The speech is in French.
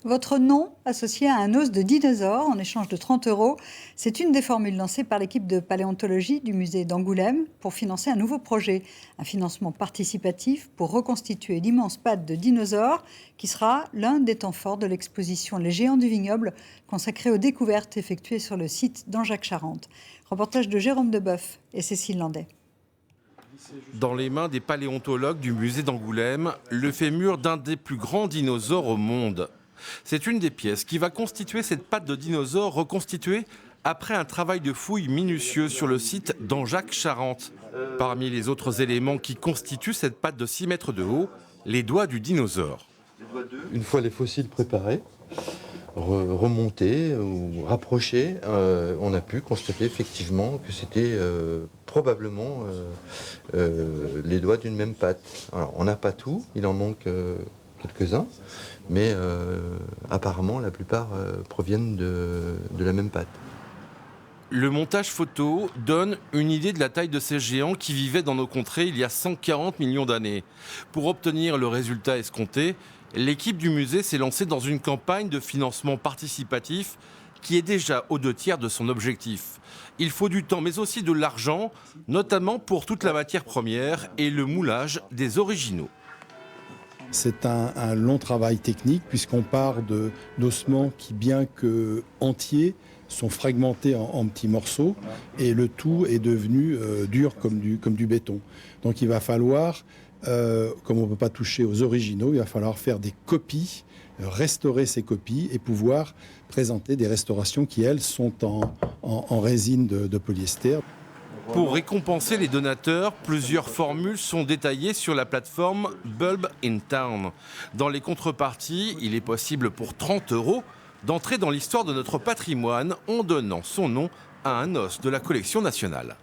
Votre nom associé à un os de dinosaure en échange de 30 euros, c'est une des formules lancées par l'équipe de paléontologie du musée d'Angoulême pour financer un nouveau projet, un financement participatif pour reconstituer l'immense patte de dinosaure qui sera l'un des temps forts de l'exposition Les Géants du Vignoble consacrée aux découvertes effectuées sur le site d'Angeac-Charente. Reportage de Jérôme Deboeuf et Cécile Landais. Dans les mains des paléontologues du musée d'Angoulême, le fémur d'un des plus grands dinosaures au monde. C'est une des pièces qui va constituer cette patte de dinosaure reconstituée après un travail de fouille minutieux sur le site d'Angeac-Charente. Parmi les autres éléments qui constituent cette patte de 6 mètres de haut, les doigts du dinosaure. Une fois les fossiles préparés, remontés ou rapprochés, on a pu constater effectivement que c'était probablement les doigts d'une même patte. Alors, on n'a pas tout, il en manque quelques-uns, mais apparemment la plupart proviennent de la même patte. Le montage photo donne une idée de la taille de ces géants qui vivaient dans nos contrées il y a 140 millions d'années. Pour obtenir le résultat escompté, l'équipe du musée s'est lancée dans une campagne de financement participatif qui est déjà aux 2/3 de son objectif. Il faut du temps mais aussi de l'argent, notamment pour toute la matière première et le moulage des originaux. C'est un long travail technique puisqu'on part d'ossements qui, bien que entiers, sont fragmentés en petits morceaux et le tout est devenu dur comme du béton. Donc il va falloir, comme on ne peut pas toucher aux originaux, il va falloir faire des copies, restaurer ces copies et pouvoir présenter des restaurations qui, elles, sont en résine de polyester. Pour récompenser les donateurs, plusieurs formules sont détaillées sur la plateforme Bulb in Town. Dans les contreparties, il est possible pour 30 euros d'entrer dans l'histoire de notre patrimoine en donnant son nom à un os de la collection nationale.